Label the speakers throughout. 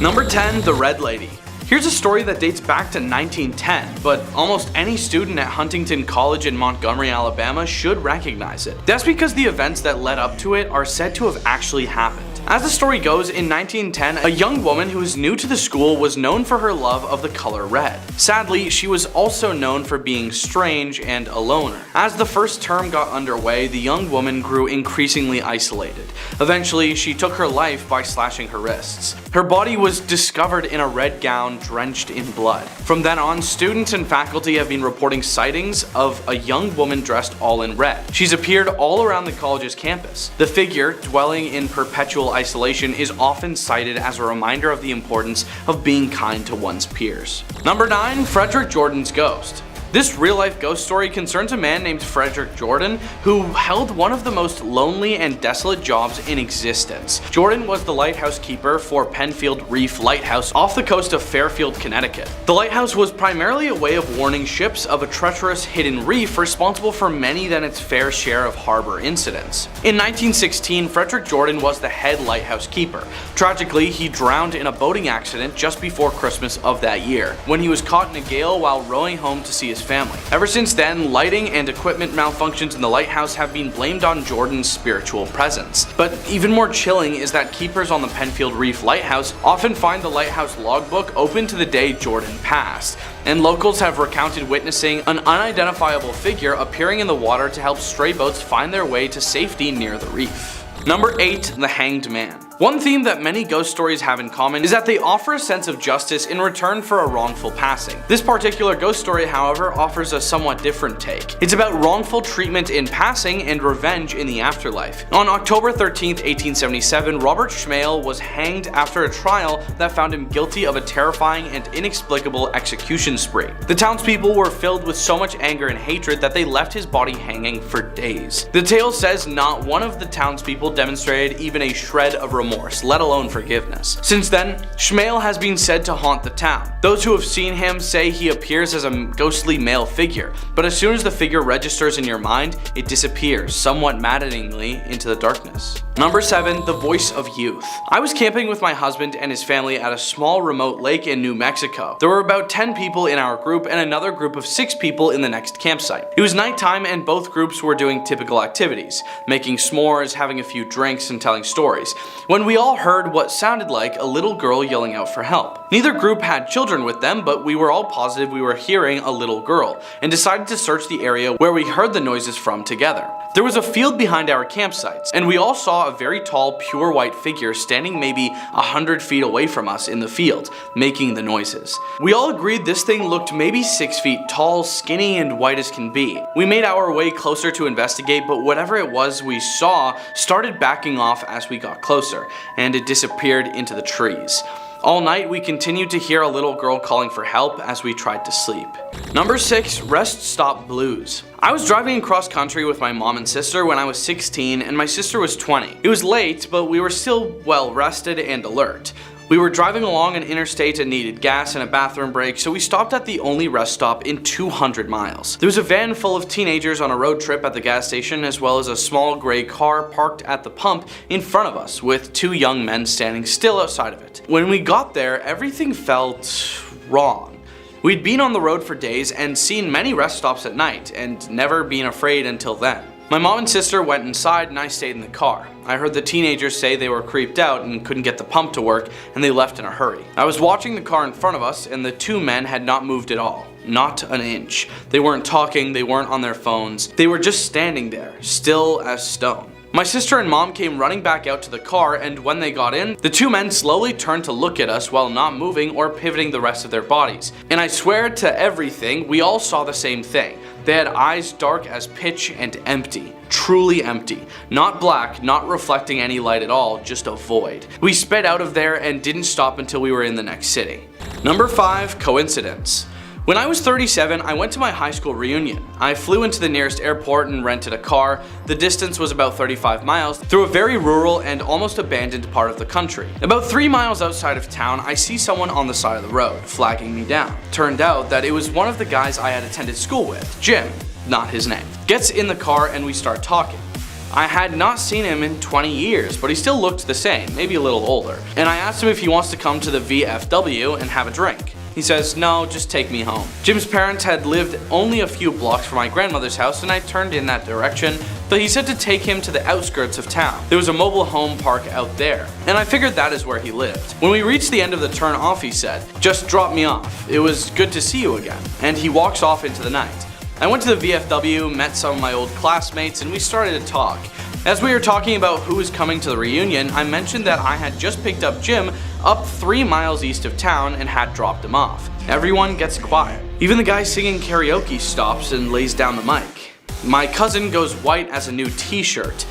Speaker 1: Number 10, the Red Lady. Here's a story that dates back to 1910, but almost any student at Huntington College in Montgomery, Alabama should recognize it. That's because the events that led up to it are said to have actually happened. As the story goes, in 1910, a young woman who was new to the school was known for her love of the color red. Sadly, she was also known for being strange and a loner. As the first term got underway, the young woman grew increasingly isolated. Eventually, she took her life by slashing her wrists. Her body was discovered in a red gown drenched in blood. From then on, students and faculty have been reporting sightings of a young woman dressed all in red. She's appeared all around the college's campus. The figure, dwelling in perpetual isolation, is often cited as a reminder of the importance of being kind to one's peers. Number 9, Frederick Jordan's ghost. This real-life ghost story concerns a man named Frederick Jordan who held one of the most lonely and desolate jobs in existence. Jordan was the lighthouse keeper for Penfield Reef Lighthouse off the coast of Fairfield, Connecticut. The lighthouse was primarily a way of warning ships of a treacherous hidden reef responsible for many than its fair share of harbor incidents. In 1916, Frederick Jordan was the head lighthouse keeper. Tragically, he drowned in a boating accident just before Christmas of that year, when he was caught in a gale while rowing home to see his family. Ever since then, lighting and equipment malfunctions in the lighthouse have been blamed on Jordan's spiritual presence. But even more chilling is that keepers on the Penfield Reef Lighthouse often find the lighthouse logbook open to the day Jordan passed, and locals have recounted witnessing an unidentifiable figure appearing in the water to help stray boats find their way to safety near the reef. Number 8, the Hanged Man. One theme that many ghost stories have in common is that they offer a sense of justice in return for a wrongful passing. This particular ghost story, however, offers a somewhat different take. It's about wrongful treatment in passing and revenge in the afterlife. On October 13th, 1877, Robert Schmale was hanged after a trial that found him guilty of a terrifying and inexplicable execution spree. The townspeople were filled with so much anger and hatred that they left his body hanging for days. The tale says not one of the townspeople demonstrated even a shred of remorse, let alone forgiveness. Since then, Schmale has been said to haunt the town. Those who have seen him say he appears as a ghostly male figure, but as soon as the figure registers in your mind, it disappears, somewhat maddeningly, into the darkness. Number 7, the Voice of Youth. I was camping with my husband and his family at a small remote lake in New Mexico. There were about 10 people in our group and another group of 6 people in the next campsite. It was nighttime and both groups were doing typical activities, making s'mores, having a few drinks, and telling stories, when we all heard what sounded like a little girl yelling out for help. Neither group had children with them, but we were all positive we were hearing a little girl, and decided to search the area where we heard the noises from together. There was a field behind our campsites, and we all saw a very tall, pure white figure standing maybe 100 feet away from us in the field, making the noises. We all agreed this thing looked maybe 6 feet tall, skinny, and white as can be. We made our way closer to investigate, but whatever it was we saw started backing off as we got closer, and it disappeared into the trees. All night we continued to hear a little girl calling for help as we tried to sleep. Number 6, Rest Stop Blues. I was driving across country with my mom and sister when I was 16 and my sister was 20. It was late, but we were still well rested and alert. We were driving along an interstate and needed gas and a bathroom break, so we stopped at the only rest stop in 200 miles. There was a van full of teenagers on a road trip at the gas station, as well as a small gray car parked at the pump in front of us, with 2 young men standing still outside of it. When we got there, everything felt wrong. We'd been on the road for days and seen many rest stops at night, and never been afraid until then. My mom and sister went inside and I stayed in the car. I heard the teenagers say they were creeped out and couldn't get the pump to work, and they left in a hurry. I was watching the car in front of us and the 2 men had not moved at all. Not an inch. They weren't talking, they weren't on their phones. They were just standing there, still as stone. My sister and mom came running back out to the car, and when they got in, the 2 men slowly turned to look at us while not moving or pivoting the rest of their bodies. And I swear to everything, we all saw the same thing. They had eyes dark as pitch and empty. Truly empty. Not black, not reflecting any light at all, just a void. We sped out of there and didn't stop until we were in the next city. Number 5, coincidence. When I was 37, I went to my high school reunion. I flew into the nearest airport and rented a car. The distance was about 35 miles through a very rural and almost abandoned part of the country. About 3 miles outside of town, I see someone on the side of the road, flagging me down. Turned out that it was one of the guys I had attended school with, Jim, not his name. Gets in the car and we start talking. I had not seen him in 20 years, but he still looked the same, maybe a little older. And I asked him if he wants to come to the VFW and have a drink. He says, no, just take me home. Jim's parents had lived only a few blocks from my grandmother's house, and I turned in that direction, but he said to take him to the outskirts of town. There was a mobile home park out there, and I figured that is where he lived. When we reached the end of the turn off, he said, just drop me off. It was good to see you again. And he walks off into the night. I went to the VFW, met some of my old classmates, and we started to talk. As we were talking about who was coming to the reunion, I mentioned that I had just picked up Jim up 3 miles east of town and had dropped him off. Everyone gets quiet. Even the guy singing karaoke stops and lays down the mic. My cousin goes white as a new t-shirt.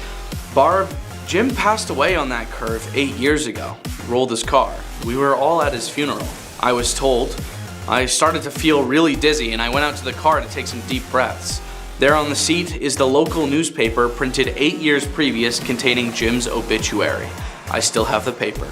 Speaker 1: Barb, Jim passed away on that curve 8 years ago. Rolled his car. We were all at his funeral. I was told. I started to feel really dizzy and I went out to the car to take some deep breaths. There on the seat is the local newspaper printed 8 years previous containing Jim's obituary. I still have the paper.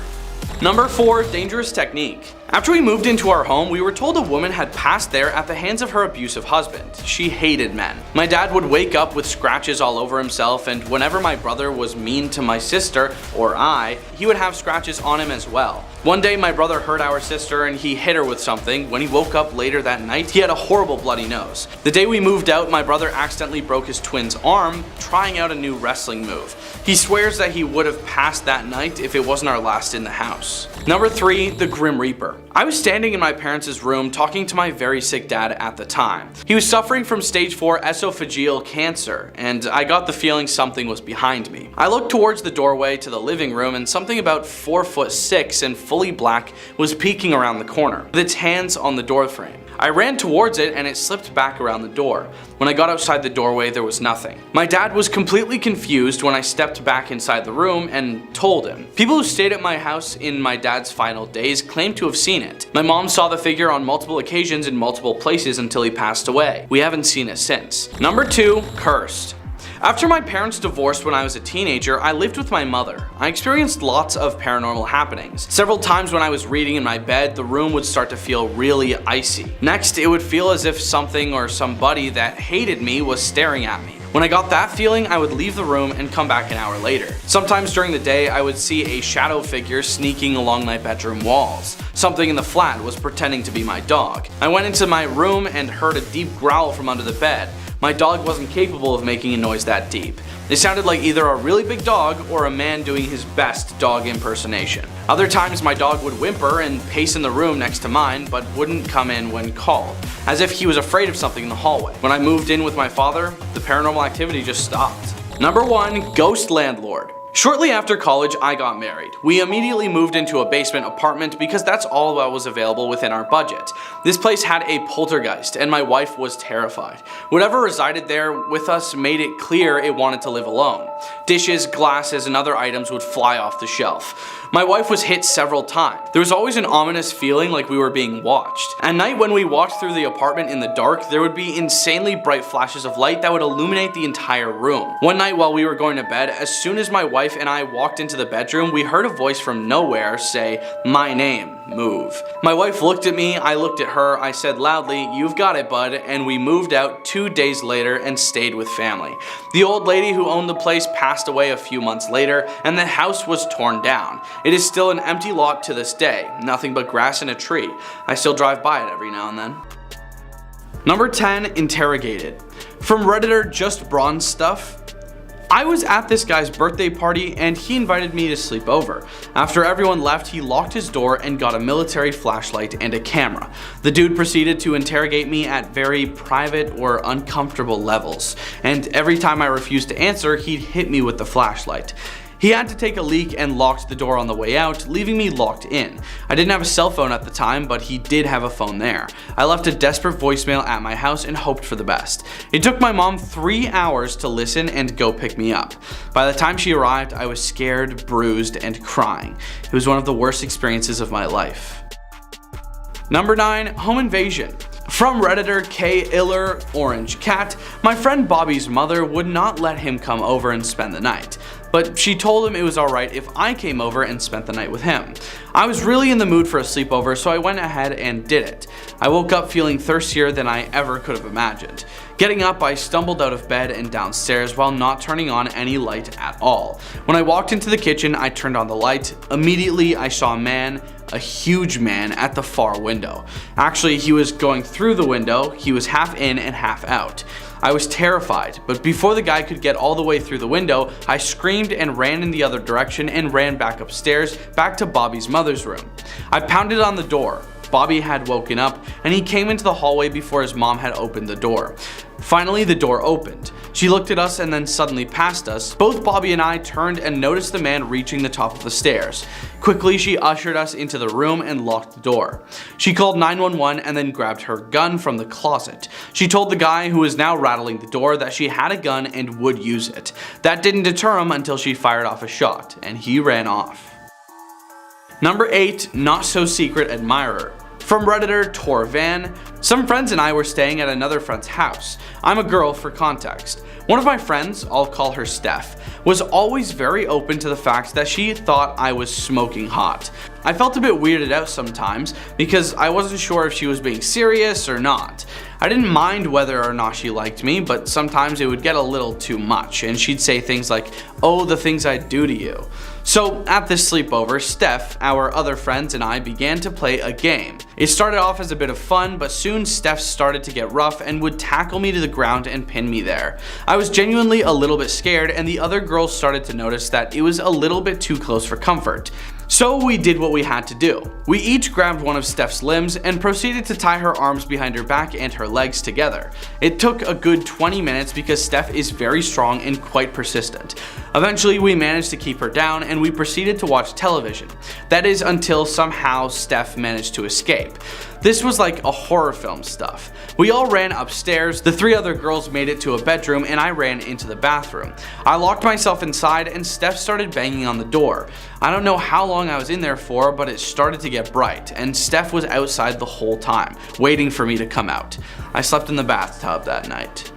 Speaker 1: Number 4, dangerous technique. After we moved into our home, we were told a woman had passed there at the hands of her abusive husband. She hated men. My dad would wake up with scratches all over himself, and whenever my brother was mean to my sister, or I, he would have scratches on him as well. One day my brother hurt our sister and he hit her with something. When he woke up later that night, he had a horrible bloody nose. The day we moved out, my brother accidentally broke his twin's arm trying out a new wrestling move. He swears that he would have passed that night if it wasn't our last in the house. Number 3, the Grim Reaper. I was standing in my parents' room talking to my very sick dad at the time. He was suffering from stage 4 esophageal cancer, and I got the feeling something was behind me. I looked towards the doorway to the living room and something about 4'6" and fully black was peeking around the corner, with its hands on the door frame. I ran towards it and it slipped back around the door. When I got outside the doorway, there was nothing. My dad was completely confused when I stepped back inside the room and told him. People who stayed at my house in my dad's final days claimed to have seen it. My mom saw the figure on multiple occasions in multiple places until he passed away. We haven't seen it since. Number 2, cursed. After my parents divorced when I was a teenager, I lived with my mother. I experienced lots of paranormal happenings. Several times when I was reading in my bed, the room would start to feel really icy. Next, it would feel as if something or somebody that hated me was staring at me. When I got that feeling, I would leave the room and come back an hour later. Sometimes during the day, I would see a shadow figure sneaking along my bedroom walls. Something in the flat was pretending to be my dog. I went into my room and heard a deep growl from under the bed. My dog wasn't capable of making a noise that deep. It sounded like either a really big dog or a man doing his best dog impersonation. Other times my dog would whimper and pace in the room next to mine, but wouldn't come in when called, as if he was afraid of something in the hallway. When I moved in with my father, the paranormal activity just stopped. Number 1, ghost landlord. Shortly after college, I got married. We immediately moved into a basement apartment because that's all that was available within our budget. This place had a poltergeist, and my wife was terrified. Whatever resided there with us made it clear it wanted to live alone. Dishes, glasses, and other items would fly off the shelf. My wife was hit several times. There was always an ominous feeling like we were being watched. At night when we walked through the apartment in the dark, there would be insanely bright flashes of light that would illuminate the entire room. One night while we were going to bed, as soon as my wife and I walked into the bedroom, we heard a voice from nowhere say, "My name, move." My wife looked at me, I looked at her, I said loudly, "You've got it, bud," and we moved out 2 days later and stayed with family. The old lady who owned the place passed away a few months later, and the house was torn down. It is still an empty lot to this day, nothing but grass and a tree. I still drive by it every now and then. Number 10, interrogated. From Redditor Just Bronze Stuff. I was at this guy's birthday party and he invited me to sleep over. After everyone left, he locked his door and got a military flashlight and a camera. The dude proceeded to interrogate me at very private or uncomfortable levels, and every time I refused to answer, he'd hit me with the flashlight. He had to take a leak and locked the door on the way out, leaving me locked in. I didn't have a cell phone at the time, but he did have a phone there. I left a desperate voicemail at my house and hoped for the best. It took my mom 3 hours to listen and go pick me up. By the time she arrived, I was scared, bruised, and crying. It was one of the worst experiences of my life. Number 9, home invasion. From Redditor K. Iller Orange Cat, my friend Bobby's mother would not let him come over and spend the night, but she told him it was alright if I came over and spent the night with him. I was really in the mood for a sleepover, so I went ahead and did it. I woke up feeling thirstier than I ever could have imagined. Getting up, I stumbled out of bed and downstairs while not turning on any light at all. When I walked into the kitchen, I turned on the light. Immediately, I saw a huge man at the far window. Actually, he was going through the window. He was half in and half out. I was terrified, but before the guy could get all the way through the window, I screamed and ran in the other direction and ran back upstairs, back to Bobby's mother's room. I pounded on the door. Bobby had woken up and he came into the hallway before his mom had opened the door. Finally, the door opened. She looked at us and then suddenly passed us. Both Bobby and I turned and noticed the man reaching the top of the stairs. Quickly, she ushered us into the room and locked the door. She called 911 and then grabbed her gun from the closet. She told the guy who was now rattling the door that she had a gun and would use it. That didn't deter him until she fired off a shot, and he ran off. Number 8, Not So Secret Admirer. From Redditor Torvan, some friends and I were staying at another friend's house. I'm a girl for context. One of my friends, I'll call her Steph, was always very open to the fact that she thought I was smoking hot. I felt a bit weirded out sometimes because I wasn't sure if she was being serious or not. I didn't mind whether or not she liked me, but sometimes it would get a little too much and she'd say things like, "Oh, the things I'd do to you." So at this sleepover, Steph, our other friends, and I began to play a game. It started off as a bit of fun, but soon Steph started to get rough and would tackle me to the ground and pin me there. I was genuinely a little bit scared, and the other girls started to notice that it was a little bit too close for comfort. So we did what we had to do. We each grabbed one of Steph's limbs and proceeded to tie her arms behind her back and her legs together. It took a good 20 minutes because Steph is very strong and quite persistent. Eventually we managed to keep her down and we proceeded to watch television. That is until somehow Steph managed to escape. This was like a horror film stuff. We all ran upstairs, the 3 other girls made it to a bedroom and I ran into the bathroom. I locked myself inside and Steph started banging on the door. I don't know how long I was in there for, but it started to get bright and Steph was outside the whole time, waiting for me to come out. I slept in the bathtub that night.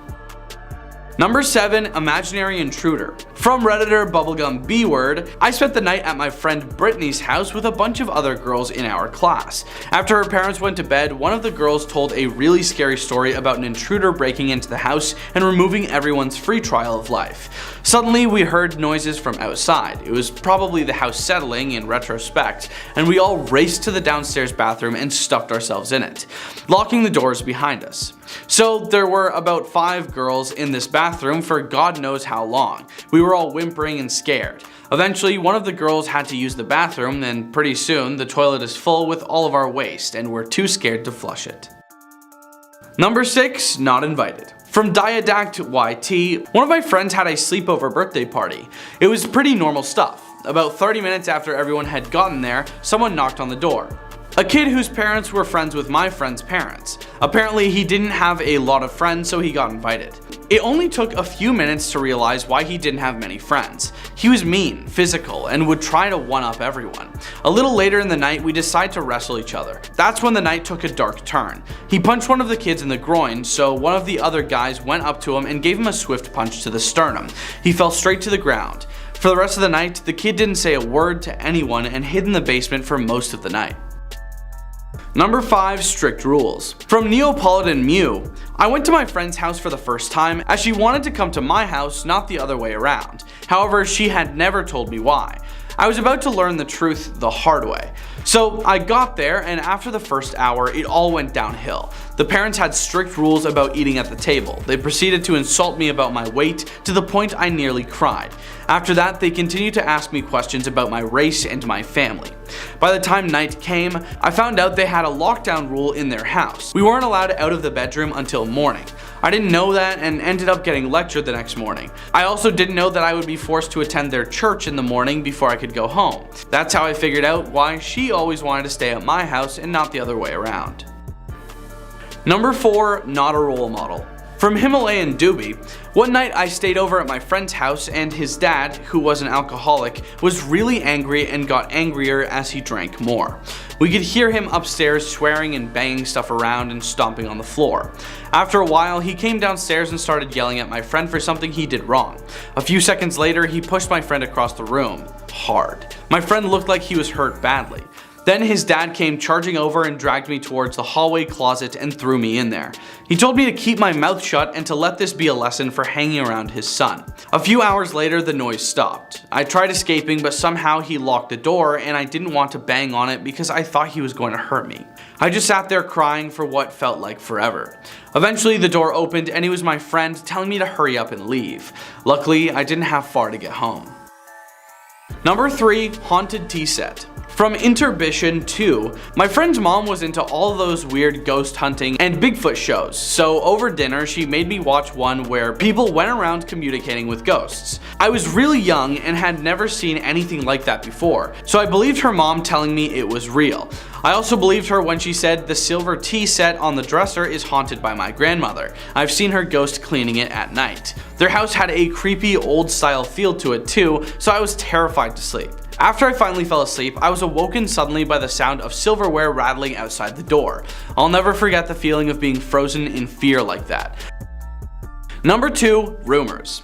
Speaker 1: Number 7, Imaginary Intruder. From Redditor Bubblegum B-Word, I spent the night at my friend Brittany's house with a bunch of other girls in our class. After her parents went to bed, one of the girls told a really scary story about an intruder breaking into the house and removing everyone's free trial of life. Suddenly, we heard noises from outside. It was probably the house settling in retrospect, and we all raced to the downstairs bathroom and stuffed ourselves in it, locking the doors behind us. So there were about 5 girls in this bathroom for God knows how long. We were all whimpering and scared. Eventually, one of the girls had to use the bathroom, and pretty soon the toilet is full with all of our waste and we're too scared to flush it. Number 6, Not Invited. From Diadact YT, one of my friends had a sleepover birthday party. It was pretty normal stuff. About 30 minutes after everyone had gotten there, someone knocked on the door. A kid whose parents were friends with my friend's parents. Apparently he didn't have a lot of friends, so he got invited. It only took a few minutes to realize why he didn't have many friends. He was mean, physical, and would try to one-up everyone. A little later in the night, we decided to wrestle each other. That's when the night took a dark turn. He punched one of the kids in the groin, so one of the other guys went up to him and gave him a swift punch to the sternum. He fell straight to the ground. For the rest of the night, the kid didn't say a word to anyone and hid in the basement for most of the night. Number 5, Strict Rules. From Neapolitan Mew, I went to my friend's house for the first time as she wanted to come to my house, not the other way around. However, she had never told me why. I was about to learn the truth the hard way. So I got there, and after the first hour, it all went downhill. The parents had strict rules about eating at the table. They proceeded to insult me about my weight to the point I nearly cried. After that, they continued to ask me questions about my race and my family. By the time night came, I found out they had a lockdown rule in their house. We weren't allowed out of the bedroom until morning. I didn't know that and ended up getting lectured the next morning. I also didn't know that I would be forced to attend their church in the morning before I could go home. That's how I figured out why she always wanted to stay at my house and not the other way around. Number 4, Not a Role Model. From Himalayan Doobie, one night I stayed over at my friend's house and his dad, who was an alcoholic, was really angry and got angrier as he drank more. We could hear him upstairs swearing and banging stuff around and stomping on the floor. After a while, he came downstairs and started yelling at my friend for something he did wrong. A few seconds later, he pushed my friend across the room, hard. My friend looked like he was hurt badly. Then his dad came charging over and dragged me towards the hallway closet and threw me in there. He told me to keep my mouth shut and to let this be a lesson for hanging around his son. A few hours later, the noise stopped. I tried escaping, but somehow he locked the door and I didn't want to bang on it because I thought he was going to hurt me. I just sat there crying for what felt like forever. Eventually the door opened and it was my friend telling me to hurry up and leave. Luckily, I didn't have far to get home. Number 3. Haunted Tea Set. From Interrogate 2, my friend's mom was into all those weird ghost hunting and Bigfoot shows, so over dinner she made me watch one where people went around communicating with ghosts. I was really young and had never seen anything like that before, so I believed her mom telling me it was real. I also believed her when she said the silver tea set on the dresser is haunted by my grandmother. I've seen her ghost cleaning it at night. Their house had a creepy old style feel to it too, so I was terrified to sleep. After I finally fell asleep, I was awoken suddenly by the sound of silverware rattling outside the door. I'll never forget the feeling of being frozen in fear like that. Number 2. Rumors.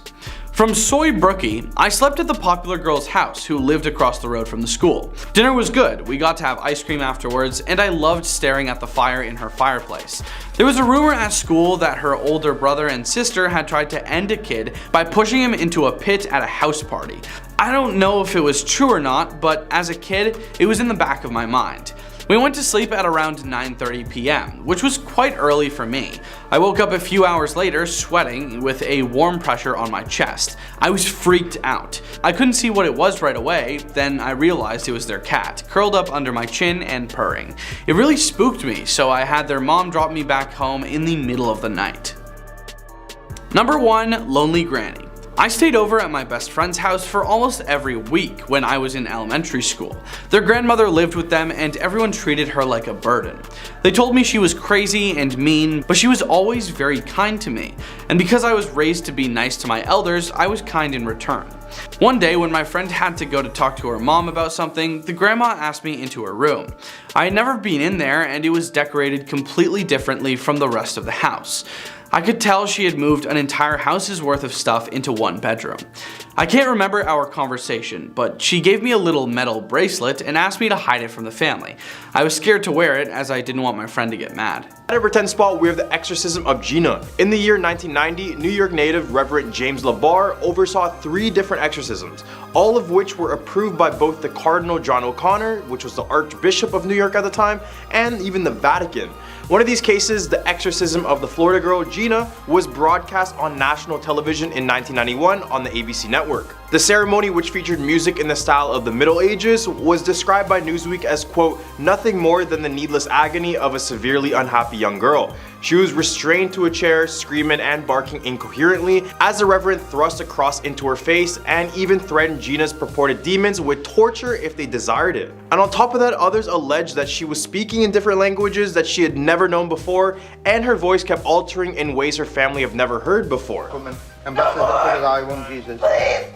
Speaker 1: From Soy Brookie, I slept at the popular girl's house who lived across the road from the school. Dinner was good, we got to have ice cream afterwards, and I loved staring at the fire in her fireplace. There was a rumor at school that her older brother and sister had tried to end a kid by pushing him into a pit at a house party. I don't know if it was true or not, but as a kid, it was in the back of my mind. We went to sleep at around 9:30 p.m., which was quite early for me. I woke up a few hours later sweating with a warm pressure on my chest. I was freaked out. I couldn't see what it was right away, then I realized it was their cat, curled up under my chin and purring. It really spooked me, so I had their mom drop me back home in the middle of the night. Number 1. Lonely Granny. I stayed over at my best friend's house for almost every week when I was in elementary school. Their grandmother lived with them and everyone treated her like a burden. They told me she was crazy and mean, but she was always very kind to me. And because I was raised to be nice to my elders, I was kind in return. One day when my friend had to go to talk to her mom about something, the grandma asked me into her room. I had never been in there and it was decorated completely differently from the rest of the house. I could tell she had moved an entire house's worth of stuff into one bedroom. I can't remember our conversation, but she gave me a little metal bracelet and asked me to hide it from the family. I was scared to wear it as I didn't want my friend to get mad.
Speaker 2: At number 10 spot, we have the exorcism of Gina. In the year 1990, New York native Reverend James LaBar oversaw 3 different exorcisms, all of which were approved by both the Cardinal John O'Connor, which was the Archbishop of New York at the time, and even the Vatican. One of these cases, the exorcism of the Florida girl Gina, was broadcast on national television in 1991 on the ABC network. The ceremony, which featured music in the style of the Middle Ages, was described by Newsweek as, quote, nothing more than the needless agony of a severely unhappy young girl. She was restrained to a chair, screaming and barking incoherently as the Reverend thrust a cross into her face and even threatened Gina's purported demons with torture if they desired it. And on top of that, others alleged that she was speaking in different languages that she had never known before, and her voice kept altering in ways her family have never heard before.
Speaker 3: And blessed is the fruit of thy womb, Jesus.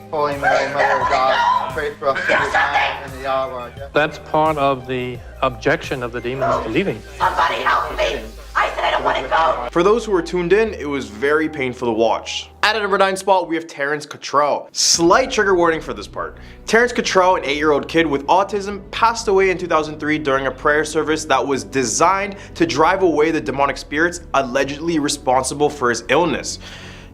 Speaker 3: Holy Mary, Mother of God, pray for us sinners now and in the hour of our death.
Speaker 4: That's part of the objection of the demons to leaving.
Speaker 5: Somebody help me! I said I don't want to go!
Speaker 2: For those who were tuned in, it was very painful to watch. At a number 9 spot, we have Terence Katrell. Slight trigger warning for this part. Terence Katrell, an 8-year-old kid with autism, passed away in 2003 during a prayer service that was designed to drive away the demonic spirits allegedly responsible for his illness.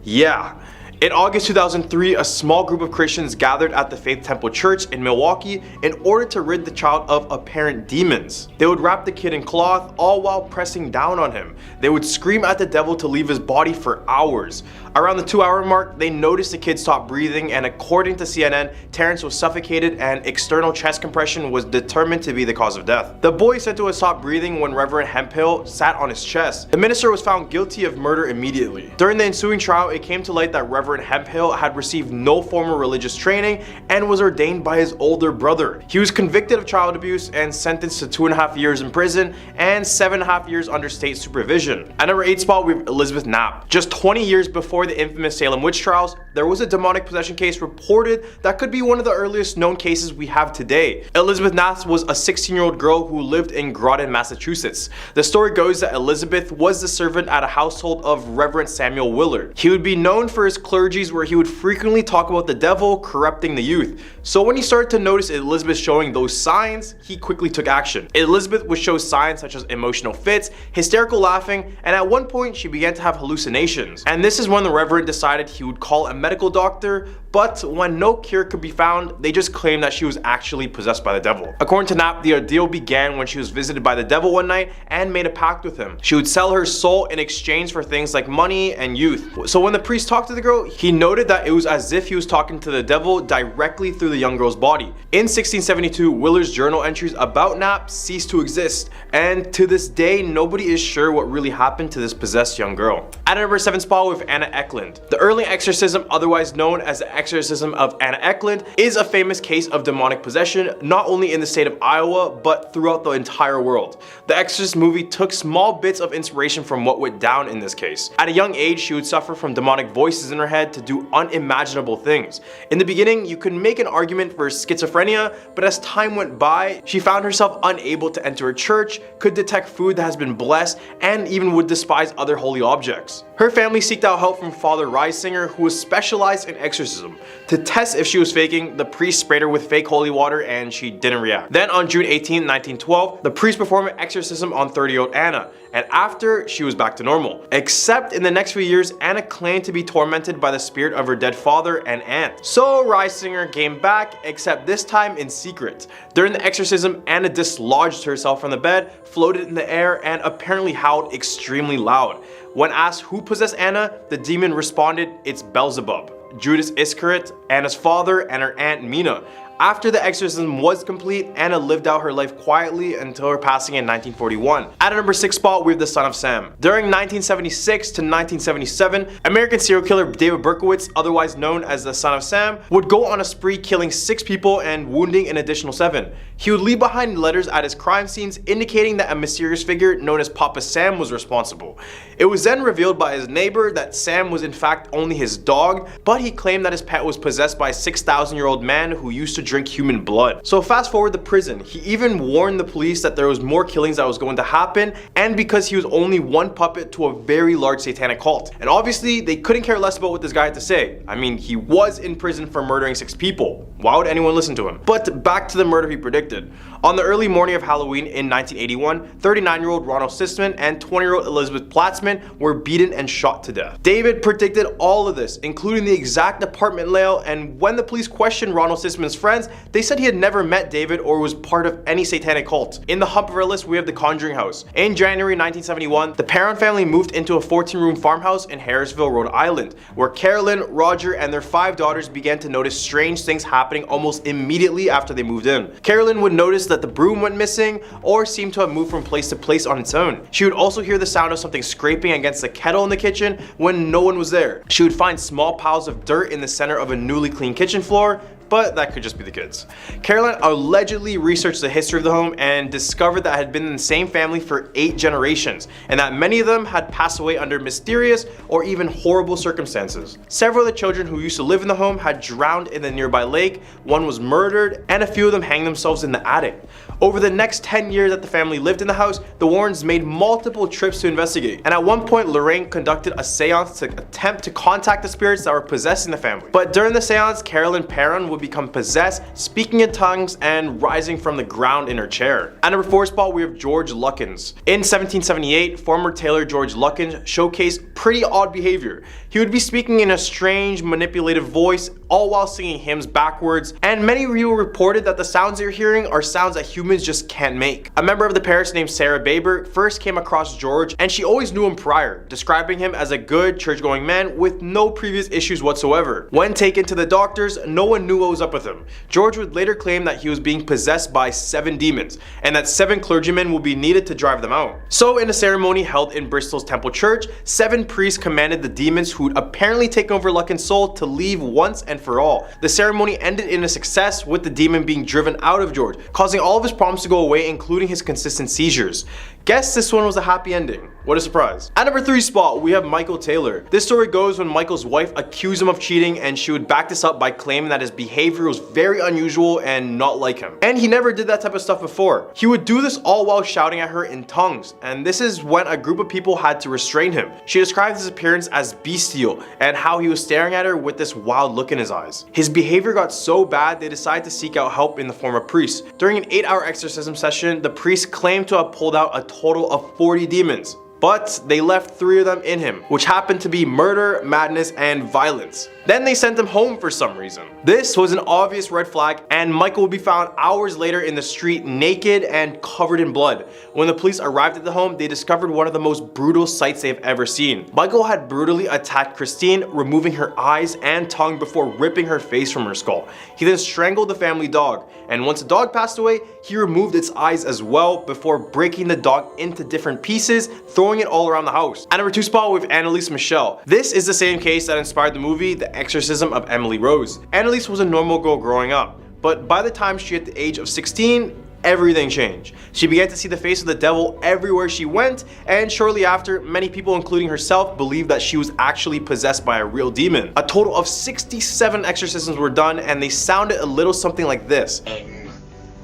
Speaker 2: Yeah. In August 2003, a small group of Christians gathered at the Faith Temple Church in Milwaukee in order to rid the child of apparent demons. They would wrap the kid in cloth, all while pressing down on him. They would scream at the devil to leave his body for hours. Around the 2-hour mark, they noticed the kid stop breathing, and according to CNN, Terence was suffocated and external chest compression was determined to be the cause of death. The boy said to have stopped breathing when Reverend Hemphill sat on his chest. The minister was found guilty of murder immediately. During the ensuing trial, it came to light that Reverend Hemphill had received no formal religious training and was ordained by his older brother. He was convicted of child abuse and sentenced to 2.5 years in prison and 7.5 years under state supervision. At number 8 spot, we have Elizabeth Knapp. Just 20 years before the infamous Salem witch trials, there was a demonic possession case reported that could be one of the earliest known cases we have today. Elizabeth Nass was a 16-year-old girl who lived in Groton, Massachusetts. The story goes that Elizabeth was the servant at a household of Reverend Samuel Willard. He would be known for his clergy clergies where he would frequently talk about the devil corrupting the youth. So when he started to notice Elizabeth showing those signs, he quickly took action. Elizabeth would show signs such as emotional fits, hysterical laughing, and at one point she began to have hallucinations. And this is when the Reverend decided he would call a medical doctor, but when no cure could be found, they just claimed that she was actually possessed by the devil. According to Knapp, the ordeal began when she was visited by the devil one night and made a pact with him. She would sell her soul in exchange for things like money and youth. So when the priest talked to the girl, he noted that it was as if he was talking to the devil directly through the young girl's body. In 1672, Willard's journal entries about Knapp ceased to exist, and to this day, nobody is sure what really happened to this possessed young girl. At number 7 spot with Anna Eckland. The early exorcism, otherwise known as the exorcism of Anna Eckland, is a famous case of demonic possession, not only in the state of Iowa, but throughout the entire world. The Exorcist movie took small bits of inspiration from what went down in this case. At a young age, she would suffer from demonic voices in her head to do unimaginable things. In the beginning, you could make an argument for schizophrenia, but as time went by, she found herself unable to enter a church, could detect food that has been blessed, and even would despise other holy objects. Her family sought out help from Father Reisinger, who was specialized in exorcism. To test if she was faking, the priest sprayed her with fake holy water and she didn't react. Then on June 18, 1912, the priest performed an exorcism on 30-year-old Anna, and after, she was back to normal. Except in the next few years, Anna claimed to be tormented by the spirit of her dead father and aunt. So Reisinger came back, except this time in secret. During the exorcism, Anna dislodged herself from the bed, floated in the air, and apparently howled extremely loud. When asked who possessed Anna, the demon responded, "It's Beelzebub." Judas Iscariot, Anna's father, and her aunt Mina. After the exorcism was complete, Anna lived out her life quietly until her passing in 1941. At a number 6 spot, we have the Son of Sam. During 1976 to 1977, American serial killer David Berkowitz, otherwise known as the Son of Sam, would go on a spree killing 6 people and wounding an additional 7. He would leave behind letters at his crime scenes indicating that a mysterious figure known as Papa Sam was responsible. It was then revealed by his neighbor that Sam was in fact only his dog, but he claimed that his pet was possessed by a 6,000-year-old man who used to drink human blood. So fast forward to prison, he even warned the police that there was more killings that was going to happen, and because he was only one puppet to a very large satanic cult. And obviously they couldn't care less about what this guy had to say. I mean, he was in prison for murdering 6 people. Why would anyone listen to him? But back to the murder he predicted. On the early morning of Halloween in 1981, 39-year-old Ronald Sisman and 20-year-old Elizabeth Platzman were beaten and shot to death. David predicted all of this, including the exact apartment layout, and when the police questioned Ronald Sisman's friends, they said he had never met David or was part of any satanic cult. In the hump of our list, we have the Conjuring House. In January 1971, the Perron family moved into a 14-room farmhouse in Harrisville, Rhode Island, where Carolyn, Roger, and their 5 daughters began to notice strange things happening almost immediately after they moved in. Carolyn would notice that the broom went missing or seemed to have moved from place to place on its own. She would also hear the sound of something scraping against the kettle in the kitchen when no one was there. She would find small piles of dirt in the center of a newly cleaned kitchen floor, but that could just be the kids. Caroline allegedly researched the history of the home and discovered that it had been in the same family for 8 generations, and that many of them had passed away under mysterious or even horrible circumstances. Several of the children who used to live in the home had drowned in the nearby lake, one was murdered, and a few of them hanged themselves in the attic. Over the next 10 years that the family lived in the house, the Warrens made multiple trips to investigate, and at one point Lorraine conducted a seance to attempt to contact the spirits that were possessing the family. But during the seance, Carolyn Perron would become possessed, speaking in tongues, and rising from the ground in her chair. At number 4 spot, we have George Luckins. In 1778, former tailor George Luckins showcased pretty odd behavior. He would be speaking in a strange, manipulative voice, all while singing hymns backwards, and many people reported that the sounds you're hearing are sounds that humans just can't make. A member of the parish named Sarah Baber first came across George, and she always knew him prior, describing him as a good church-going man with no previous issues whatsoever. When taken to the doctors, no one knew what was up with him. George would later claim that he was being possessed by 7 demons, and that 7 clergymen would be needed to drive them out. So in a ceremony held in Bristol's Temple Church, 7 priests commanded the demons who would apparently take over Luckin's soul to leave once and for all. The ceremony ended in a success, with the demon being driven out of George, causing all of his problems to go away, including his consistent seizures. Guess this one was a happy ending. What a surprise. At number 3 spot, we have Michael Taylor. This story goes when Michael's wife accused him of cheating, and she would back this up by claiming that his behavior was very unusual and not like him. And he never did that type of stuff before. He would do this all while shouting at her in tongues, and this is when a group of people had to restrain him. She described his appearance as bestial and how he was staring at her with this wild look in his eyes. His behavior got so bad they decided to seek out help in the form of priests. During an 8-hour exorcism session, the priest claimed to have pulled out a total of 40 demons. But they left 3 of them in him, which happened to be murder, madness, and violence. Then they sent him home for some reason. This was an obvious red flag, and Michael would be found hours later in the street naked and covered in blood. When the police arrived at the home, they discovered one of the most brutal sights they've ever seen. Michael had brutally attacked Christine, removing her eyes and tongue before ripping her face from her skull. He then strangled the family dog, and once the dog passed away, he removed its eyes as well before breaking the dog into different pieces, throwing it all around the house. At number 2 spot, we have Analise Michelle. This is the same case that inspired the movie The Exorcism of Emily Rose. Analise was a normal girl growing up, but by the time she hit the age of 16, everything changed. She began to see the face of the devil everywhere she went, and shortly after, many people, including herself, believed that she was actually possessed by a real demon. A total of 67 exorcisms were done, and they sounded a little something like this.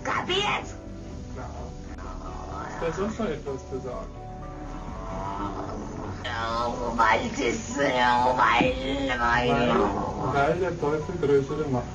Speaker 5: Kapiert?
Speaker 6: Da ist auch noch etwas zu sagen.
Speaker 5: Weil
Speaker 6: der Teufel größere Macht.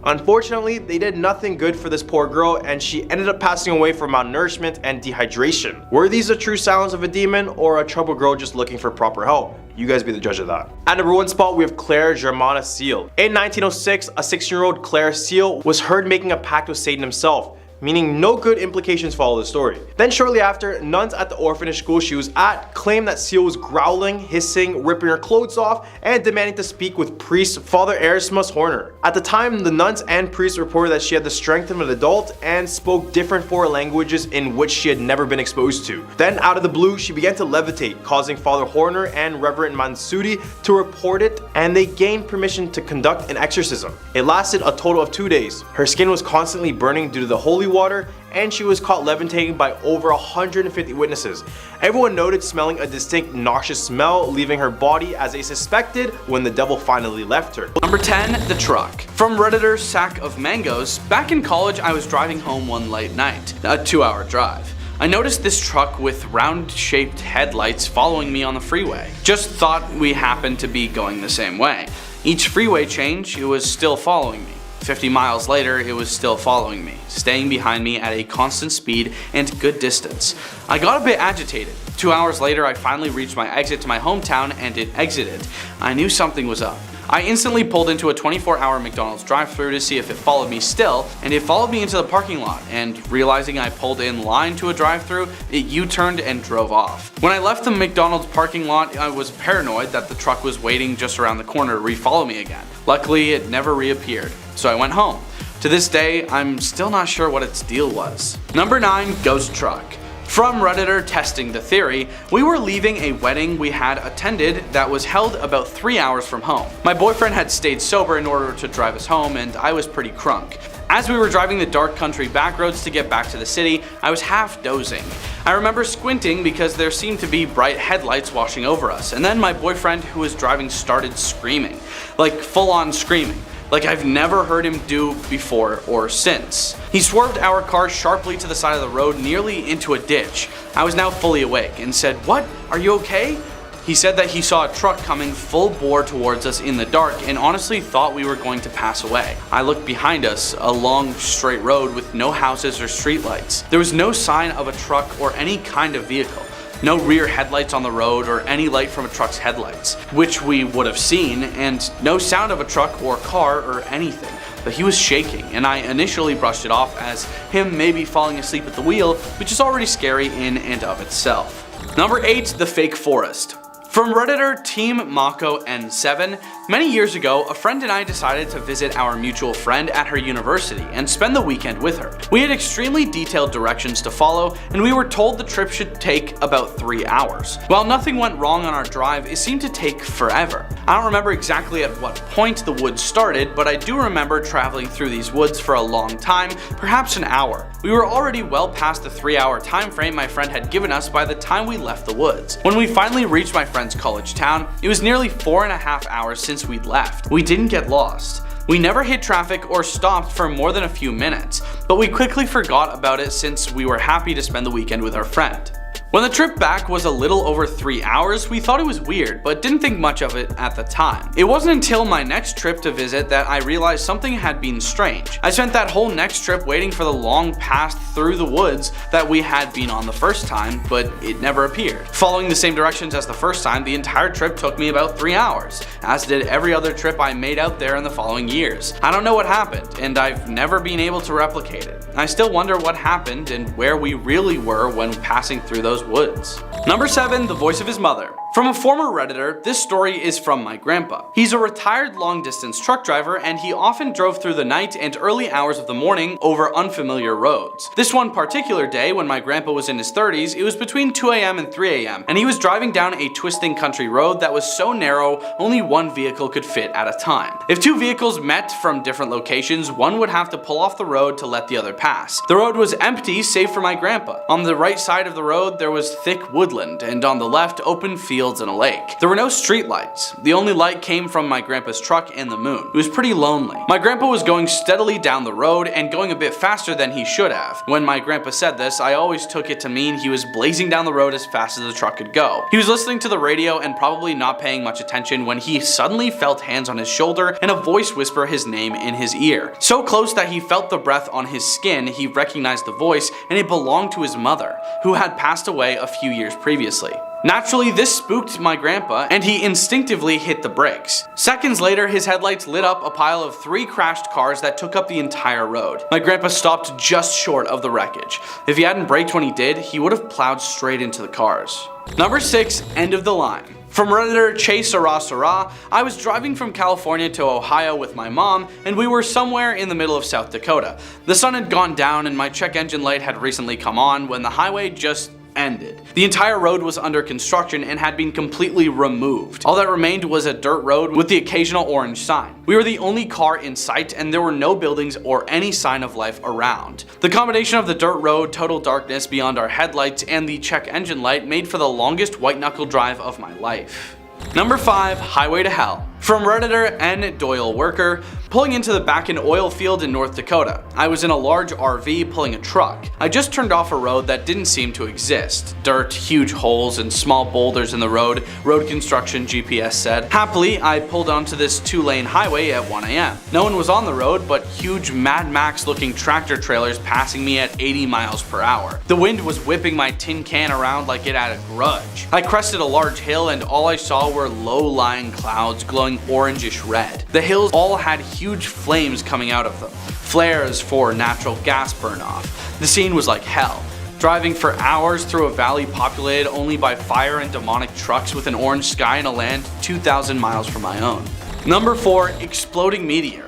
Speaker 2: Unfortunately, they did nothing good for this poor girl, and she ended up passing away from malnourishment and dehydration. Were these the true sounds of a demon or a troubled girl just looking for proper help? You guys be the judge of that. At number 1 spot, we have Claire Germana Seal. In 1906, a 16-year-old Claire Seal was heard making a pact with Satan himself, meaning no good implications follow the story. Then shortly after, nuns at the orphanage school she was at claimed that Seal was growling, hissing, ripping her clothes off, and demanding to speak with priest Father Erasmus Horner. At the time, the nuns and priests reported that she had the strength of an adult and spoke different foreign languages in which she had never been exposed to. Then out of the blue, she began to levitate, causing Father Horner and Reverend Mansoudi to report it, and they gained permission to conduct an exorcism. It lasted a total of 2 days. Her skin was constantly burning due to the holy water, and she was caught levitating by over 150 witnesses. Everyone noted smelling a distinct nauseous smell leaving her body, as they suspected when the devil finally left her.
Speaker 1: Number 10, the truck. From Redditor Sack of Mangoes, back in college I was driving home one late night, a 2-hour drive. I noticed this truck with round-shaped headlights following me on the freeway. Just thought we happened to be going the same way. Each freeway change, it was still following me. 50 miles later, it was still following me, staying behind me at a constant speed and good distance. I got a bit agitated. 2 hours later, I finally reached my exit to my hometown and it exited. I knew something was up. I instantly pulled into a 24-hour McDonald's drive-thru to see if it followed me still, and it followed me into the parking lot, and realizing I pulled in line to a drive-thru, it U-turned and drove off. When I left the McDonald's parking lot, I was paranoid that the truck was waiting just around the corner to re-follow me again. Luckily, it never reappeared, so I went home. To this day, I'm still not sure what its deal was. Number 9, ghost truck. From Redditor Testing the Theory, we were leaving a wedding we had attended that was held about 3 hours from home. My boyfriend had stayed sober in order to drive us home, and I was pretty crunk. As we were driving the dark country back roads to get back to the city, I was half dozing. I remember squinting because there seemed to be bright headlights washing over us, and then my boyfriend who was driving started screaming. Like full on screaming. Like I've never heard him do before or since. He swerved our car sharply to the side of the road, nearly into a ditch. I was now fully awake and said, "What? Are you okay?" He said that he saw a truck coming full bore towards us in the dark and honestly thought we were going to pass away. I looked behind us, a long straight road with no houses or streetlights. There was no sign of a truck or any kind of vehicle. No rear headlights on the road or any light from a truck's headlights, which we would have seen, and no sound of a truck or car or anything. But he was shaking, and I initially brushed it off as him maybe falling asleep at the wheel, which is already scary in and of itself. Number 8, the fake forest. From Redditor Team Mako N7, Many years ago, a friend and I decided to visit our mutual friend at her university and spend the weekend with her. We had extremely detailed directions to follow, and we were told the trip should take about 3 hours. While nothing went wrong on our drive, it seemed to take forever. I don't remember exactly at what point the woods started, but I do remember traveling through these woods for a long time, perhaps an hour. We were already well past the 3-hour time frame my friend had given us by the time we left the woods. When we finally reached my friend's college town, it was nearly 4.5 hours since we'd left. We didn't get lost. We never hit traffic or stopped for more than a few minutes, but we quickly forgot about it since we were happy to spend the weekend with our friend. When the trip back was a little over 3 hours, we thought it was weird, but didn't think much of it at the time. It wasn't until my next trip to visit that I realized something had been strange. I spent that whole next trip waiting for the long path through the woods that we had been on the first time, but it never appeared. Following the same directions as the first time, the entire trip took me about 3 hours, as did every other trip I made out there in the following years. I don't know what happened, and I've never been able to replicate it. I still wonder what happened and where we really were when passing through those woods. Number 7, the voice of his mother. From a former Redditor, this story is from my grandpa. He's a retired long-distance truck driver, and he often drove through the night and early hours of the morning over unfamiliar roads. This one particular day, when my grandpa was in his 30s, it was between 2 a.m. and 3 a.m., and he was driving down a twisting country road that was so narrow, only one vehicle could fit at a time. If two vehicles met from different locations, one would have to pull off the road to let the other pass. The road was empty, save for my grandpa. On the right side of the road, there was thick woodland, and on the left, open fields and a lake. There were no street lights. The only light came from my grandpa's truck and the moon. It was pretty lonely. My grandpa was going steadily down the road and going a bit faster than he should have. When my grandpa said this, I always took it to mean he was blazing down the road as fast as the truck could go. He was listening to the radio and probably not paying much attention when he suddenly felt hands on his shoulder and a voice whisper his name in his ear. So close that he felt the breath on his skin, he recognized the voice, and it belonged to his mother, who had passed away a few years previously. Naturally, this spooked my grandpa, and he instinctively hit the brakes. Seconds later, his headlights lit up a pile of 3 crashed cars that took up the entire road. My grandpa stopped just short of the wreckage. If he hadn't braked when he did, he would have plowed straight into the cars. Number 6, end of the line. From Redditor Chase Sarah Sarah, I was driving from California to Ohio with my mom, and we were somewhere in the middle of South Dakota. The sun had gone down and my check engine light had recently come on when the highway just ended. The entire road was under construction and had been completely removed. All that remained was a dirt road with the occasional orange sign. We were the only car in sight, and there were no buildings or any sign of life around. The combination of the dirt road, total darkness beyond our headlights, and the check engine light made for the longest white knuckle drive of my life. Number 5, Highway to Hell. From Redditor N. Doyle Worker, pulling into the Bakken oil field in North Dakota. I was in a large RV pulling a truck. I just turned off a road that didn't seem to exist. Dirt, huge holes, and small boulders in the road construction, GPS said. Happily, I pulled onto this 2-lane highway at 1 a.m. No one was on the road, but huge Mad Max looking tractor trailers passing me at 80 miles per hour. The wind was whipping my tin can around like it had a grudge. I crested a large hill, and all I saw were low-lying clouds glowing orangish red. The hills all had huge flames coming out of them, flares for natural gas burn off. The scene was like hell. Driving for hours through a valley populated only by fire and demonic trucks with an orange sky and a land 2,000 miles from my own. Number 4, Exploding Meteor.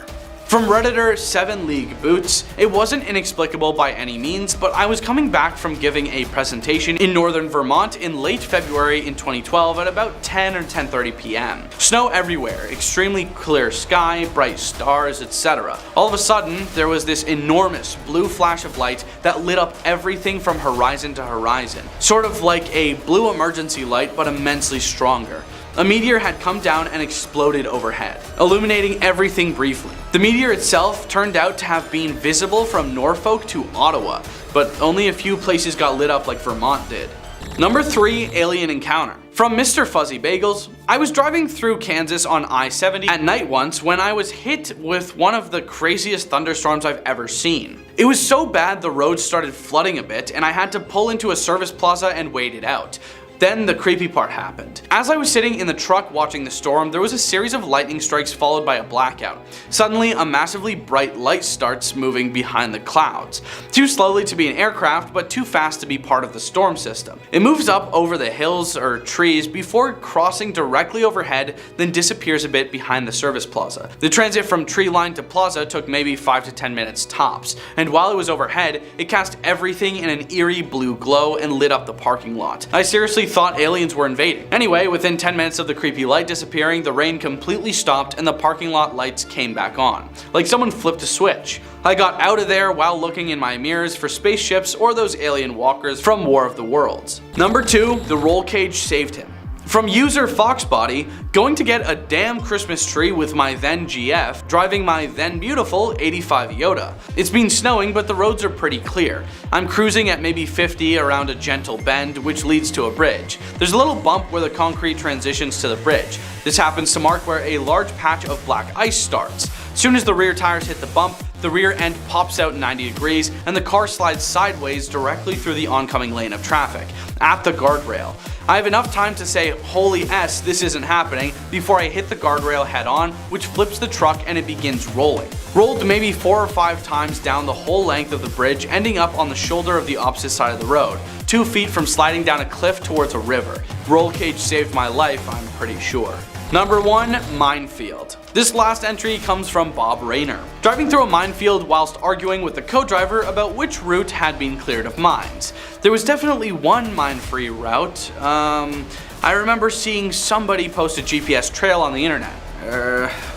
Speaker 1: From Redditor 7 League Boots, it wasn't inexplicable by any means, but I was coming back from giving a presentation in northern Vermont in late February in 2012 at about 10 or 10:30 p.m. Snow everywhere, extremely clear sky, bright stars, etc. All of a sudden, there was this enormous blue flash of light that lit up everything from horizon to horizon, sort of like a blue emergency light but immensely stronger. A meteor had come down and exploded overhead, illuminating everything briefly. The meteor itself turned out to have been visible from Norfolk to Ottawa, but only a few places got lit up like Vermont did. Number 3, Alien Encounter. From Mr. Fuzzy Bagels, I was driving through Kansas on I-70 at night once when I was hit with one of the craziest thunderstorms I've ever seen. It was so bad the road started flooding a bit and I had to pull into a service plaza and wait it out. Then the creepy part happened. As I was sitting in the truck watching the storm, there was a series of lightning strikes followed by a blackout. Suddenly, a massively bright light starts moving behind the clouds. Too slowly to be an aircraft, but too fast to be part of the storm system. It moves up over the hills or trees before crossing directly overhead, then disappears a bit behind the service plaza. The transit from tree line to plaza took maybe 5 to 10 minutes tops, and while it was overhead, it cast everything in an eerie blue glow and lit up the parking lot. I seriously thought aliens were invading. Anyway, within 10 minutes of the creepy light disappearing, the rain completely stopped and the parking lot lights came back on, like someone flipped a switch. I got out of there while looking in my mirrors for spaceships or those alien walkers from War of the Worlds. Number 2, the roll cage saved him. From user Foxbody, going to get a damn Christmas tree with my then GF, driving my then beautiful 85 Yoda. It's been snowing, but the roads are pretty clear. I'm cruising at maybe 50 around a gentle bend, which leads to a bridge. There's a little bump where the concrete transitions to the bridge. This happens to mark where a large patch of black ice starts. As soon as the rear tires hit the bump, the rear end pops out 90 degrees and the car slides sideways directly through the oncoming lane of traffic, at the guardrail. I have enough time to say, holy S, this isn't happening, before I hit the guardrail head on, which flips the truck and it begins rolling. Rolled maybe 4 or 5 times down the whole length of the bridge, ending up on the shoulder of the opposite side of the road, 2 feet from sliding down a cliff towards a river. Roll cage saved my life, I'm pretty sure. Number 1, Minefield. This last entry comes from Bob Rayner. Driving through a minefield whilst arguing with the co-driver about which route had been cleared of mines. There was definitely one mine-free route. I remember seeing somebody post a GPS trail on the internet.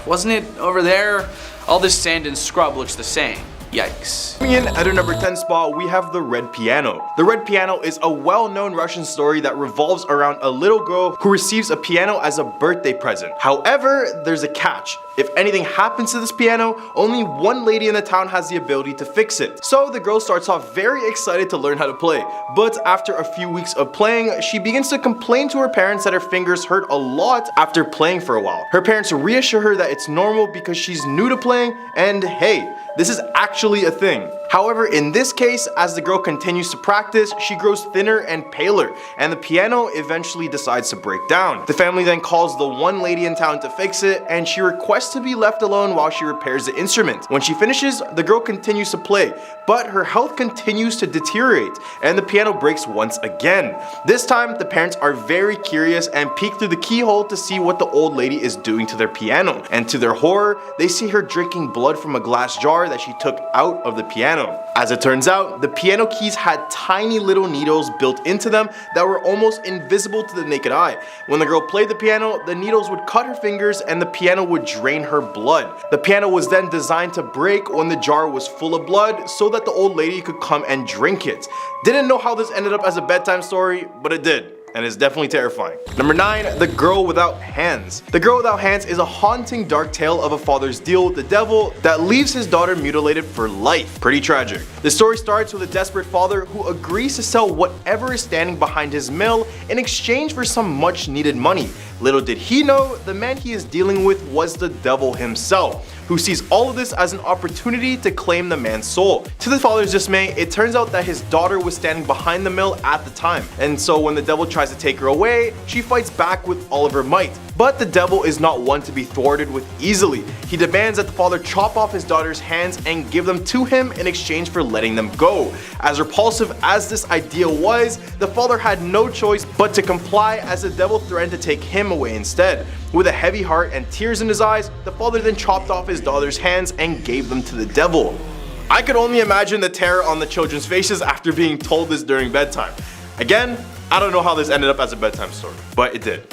Speaker 1: Wasn't it over there? All this sand and scrub looks the same. Yikes.
Speaker 2: Coming in at our number 10 spot, we have The Red Piano. The Red Piano is a well-known Russian story that revolves around a little girl who receives a piano as a birthday present. However, there's a catch. If anything happens to this piano, only one lady in the town has the ability to fix it. So the girl starts off very excited to learn how to play, but after a few weeks of playing, she begins to complain to her parents that her fingers hurt a lot after playing for a while. Her parents reassure her that it's normal because she's new to playing, and hey, this is actually a thing. However, in this case, as the girl continues to practice, she grows thinner and paler, and the piano eventually decides to break down. The family then calls the one lady in town to fix it, and she requests to be left alone while she repairs the instrument. When she finishes, the girl continues to play, but her health continues to deteriorate, and the piano breaks once again. This time, the parents are very curious and peek through the keyhole to see what the old lady is doing to their piano, and to their horror, they see her drinking blood from a glass jar that she took out of the piano. As it turns out, the piano keys had tiny little needles built into them that were almost invisible to the naked eye. When the girl played the piano, the needles would cut her fingers and the piano would drain her blood. The piano was then designed to break when the jar was full of blood so that the old lady could come and drink it. Didn't know how this ended up as a bedtime story, but it did. And it's definitely terrifying. Number 9, The Girl Without Hands. The Girl Without Hands is a haunting dark tale of a father's deal with the devil that leaves his daughter mutilated for life. Pretty tragic. The story starts with a desperate father who agrees to sell whatever is standing behind his mill in exchange for some much needed money. Little did he know, the man he is dealing with was the devil himself, who sees all of this as an opportunity to claim the man's soul. To the father's dismay, it turns out that his daughter was standing behind the mill at the time, and so when the devil tries to take her away, she fights back with all of her might. But the devil is not one to be thwarted with easily. He demands that the father chop off his daughter's hands and give them to him in exchange for letting them go. As repulsive as this idea was, the father had no choice but to comply, as the devil threatened to take him away instead. With a heavy heart and tears in his eyes, the father then chopped off his daughter's hands and gave them to the devil. I could only imagine the terror on the children's faces after being told this during bedtime. Again, I don't know how this ended up as a bedtime story, but it did.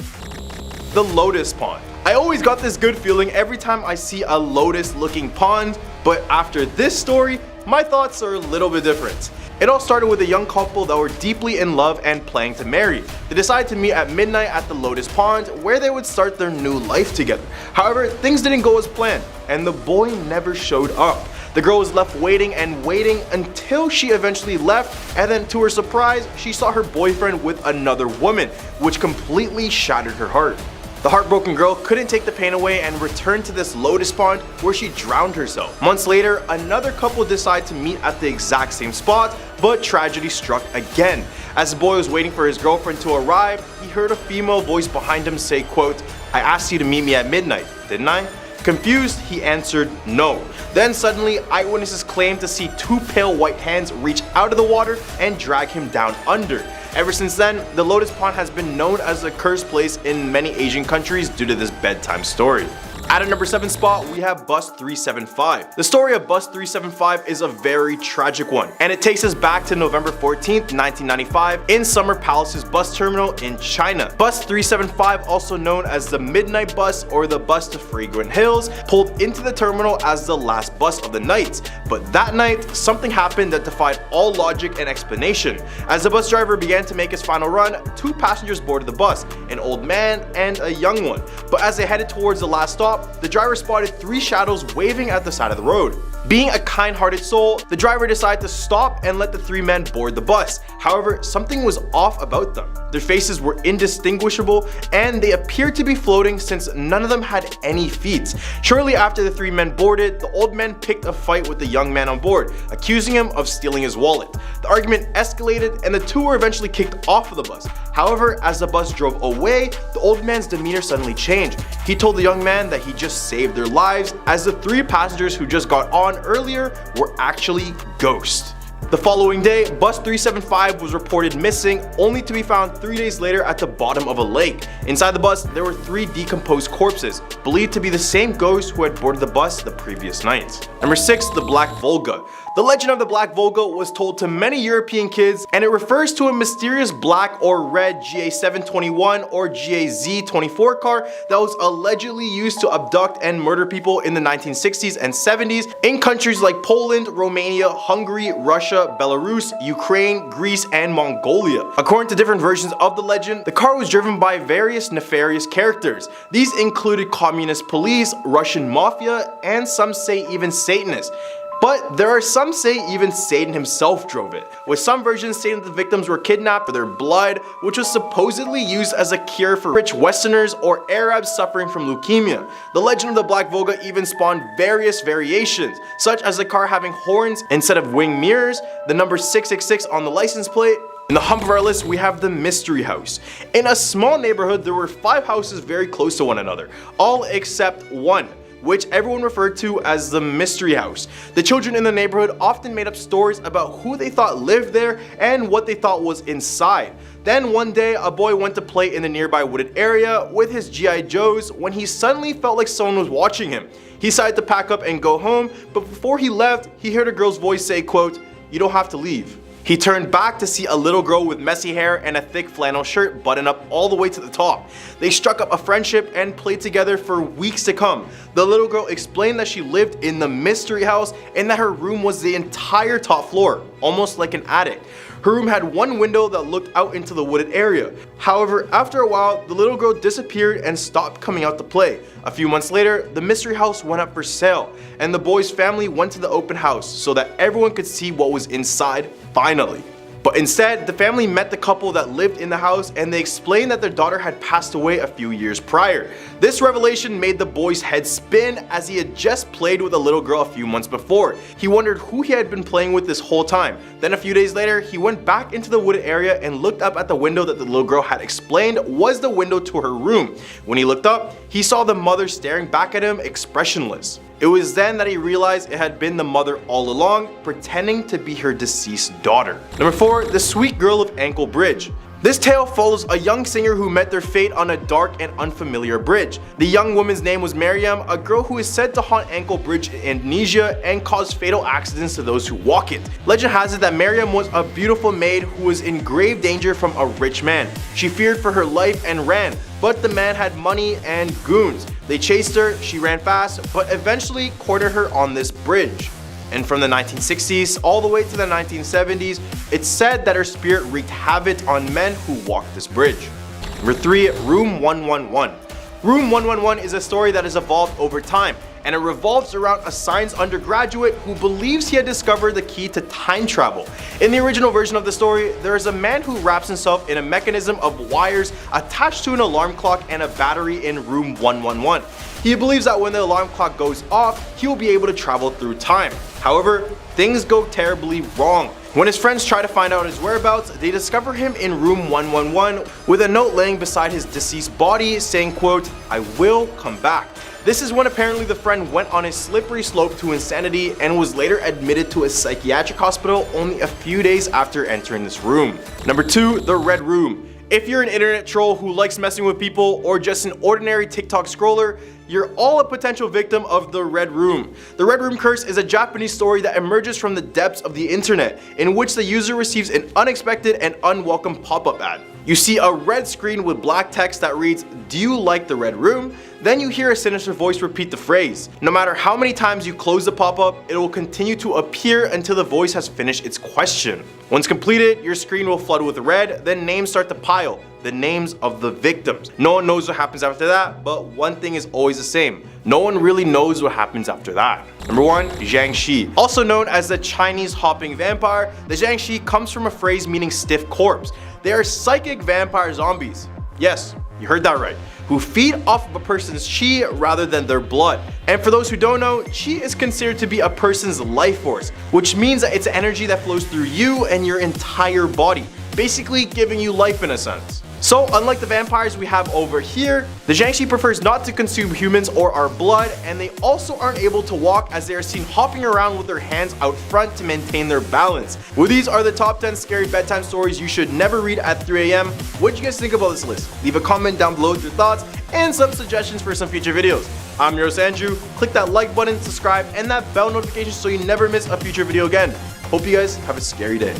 Speaker 2: The Lotus Pond. I always got this good feeling every time I see a lotus looking pond, but after this story, my thoughts are a little bit different. It all started with a young couple that were deeply in love and planning to marry. They decided to meet at midnight at the Lotus Pond, where they would start their new life together. However, things didn't go as planned, and the boy never showed up. The girl was left waiting and waiting until she eventually left, and then to her surprise, she saw her boyfriend with another woman, which completely shattered her heart. The heartbroken girl couldn't take the pain away and returned to this Lotus Pond where she drowned herself. Months later, another couple decided to meet at the exact same spot, but tragedy struck again. As the boy was waiting for his girlfriend to arrive, he heard a female voice behind him say, quote, "I asked you to meet me at midnight, didn't I?" Confused, he answered no. Then suddenly, eyewitnesses claimed to see two pale white hands reach out of the water and drag him down under. Ever since then, the Lotus Pond has been known as a cursed place in many Asian countries due to this bedtime story. At a number 7 spot, we have Bus 375. The story of Bus 375 is a very tragic one, and it takes us back to November 14th, 1995 in Summer Palace's bus terminal in China. Bus 375, also known as the Midnight Bus or the Bus to Fragrant Hills, pulled into the terminal as the last bus of the night. But that night, something happened that defied all logic and explanation. As the bus driver began to make his final run, two passengers boarded the bus, an old man and a young one. But as they headed towards the last stop, the driver spotted three shadows waving at the side of the road. Being a kind-hearted soul, the driver decided to stop and let the three men board the bus. However, something was off about them. Their faces were indistinguishable and they appeared to be floating since none of them had any feet. Shortly after the three men boarded, the old man picked a fight with the young man on board, accusing him of stealing his wallet. The argument escalated and the two were eventually kicked off of the bus. However, as the bus drove away, the old man's demeanor suddenly changed. He told the young man that he just saved their lives, as the three passengers who just got on earlier were actually ghosts. The following day, Bus 375 was reported missing, only to be found 3 days later at the bottom of a lake. Inside the bus, there were 3 decomposed corpses, believed to be the same ghosts who had boarded the bus the previous night. Number 6, the Black Vulga. The legend of the Black Vulga was told to many European kids, and it refers to a mysterious black or red GA721 or GAZ24 car that was allegedly used to abduct and murder people in the 1960s and 70s in countries like Poland, Romania, Hungary, Russia, Belarus, Ukraine, Greece, and Mongolia. According to different versions of the legend, the car was driven by various nefarious characters. These included communist police, Russian mafia, and some say even Satanists. But there are some say even Satan himself drove it, with some versions saying that the victims were kidnapped for their blood, which was supposedly used as a cure for rich Westerners or Arabs suffering from leukemia. The legend of the Black Vulga even spawned various variations, such as the car having horns instead of wing mirrors, the number 666 on the license plate. In the hump of our list, we have the Mystery House. In a small neighborhood, there were 5 houses very close to one another, all except one, which everyone referred to as the Mystery House. The children in the neighborhood often made up stories about who they thought lived there and what they thought was inside. Then one day, a boy went to play in the nearby wooded area with his G.I. Joes when he suddenly felt like someone was watching him. He decided to pack up and go home, but before he left, he heard a girl's voice say, quote, "You don't have to leave." He turned back to see a little girl with messy hair and a thick flannel shirt buttoned up all the way to the top. They struck up a friendship and played together for weeks to come. The little girl explained that she lived in the Mystery House and that her room was the entire top floor, almost like an attic. Her room had one window that looked out into the wooded area. However, after a while, the little girl disappeared and stopped coming out to play. A few months later, the Mystery House went up for sale, and the boy's family went to the open house so that everyone could see what was inside finally. But instead, the family met the couple that lived in the house and they explained that their daughter had passed away a few years prior. This revelation made the boy's head spin as he had just played with a little girl a few months before. He wondered who he had been playing with this whole time. Then a few days later, he went back into the wooded area and looked up at the window that the little girl had explained was the window to her room. When he looked up, he saw the mother staring back at him expressionless. It was then that he realized it had been the mother all along, pretending to be her deceased daughter. Number 4, the Sweet Girl of Ankle Bridge. This tale follows a young singer who met their fate on a dark and unfamiliar bridge. The young woman's name was Mariam, a girl who is said to haunt Ankle Bridge in Indonesia and cause fatal accidents to those who walk it. Legend has it that Mariam was a beautiful maid who was in grave danger from a rich man. She feared for her life and ran, but the man had money and goons. They chased her, she ran fast, but eventually cornered her on this bridge. And from the 1960s all the way to the 1970s, it's said that her spirit wreaked havoc on men who walked this bridge. Number 3, Room 111. Room 111 is a story that has evolved over time. and it revolves around a science undergraduate who believes he had discovered the key to time travel. In the original version of the story, there is a man who wraps himself in a mechanism of wires attached to an alarm clock and a battery in room 111. He believes that when the alarm clock goes off, he will be able to travel through time. However, things go terribly wrong. When his friends try to find out his whereabouts, they discover him in room 111 with a note laying beside his deceased body saying, quote, "I will come back." This is when apparently the friend went on a slippery slope to insanity and was later admitted to a psychiatric hospital only a few days after entering this room. Number 2, the Red Room. If you're an internet troll who likes messing with people or just an ordinary TikTok scroller, you're all a potential victim of the Red Room. The Red Room curse is a Japanese story that emerges from the depths of the internet, in which the user receives an unexpected and unwelcome pop-up ad. You see a red screen with black text that reads, "Do you like the Red Room?" Then you hear a sinister voice repeat the phrase. No matter how many times you close the pop-up, it will continue to appear until the voice has finished its question. Once completed, your screen will flood with red, then names start to pile, the names of the victims. No one knows what happens after that, but one thing is always the same. No one really knows what happens after that. Number 1, Jangi. Also known as the Chinese hopping vampire, the Jangi comes from a phrase meaning stiff corpse. They are psychic vampire zombies. Yes, you heard that right. Who feed off of a person's chi rather than their blood. And for those who don't know, chi is considered to be a person's life force, which means that it's energy that flows through you and your entire body, basically giving you life in a sense. So unlike the vampires we have over here, the Jangi prefers not to consume humans or our blood, and they also aren't able to walk as they are seen hopping around with their hands out front to maintain their balance. Well, these are the top 10 scary bedtime stories you should never read at 3 a.m. What do you guys think about this list? Leave a comment down below with your thoughts and some suggestions for some future videos. I'm your host Andrew. Click that like button, subscribe, and that bell notification so you never miss a future video again. Hope you guys have a scary day.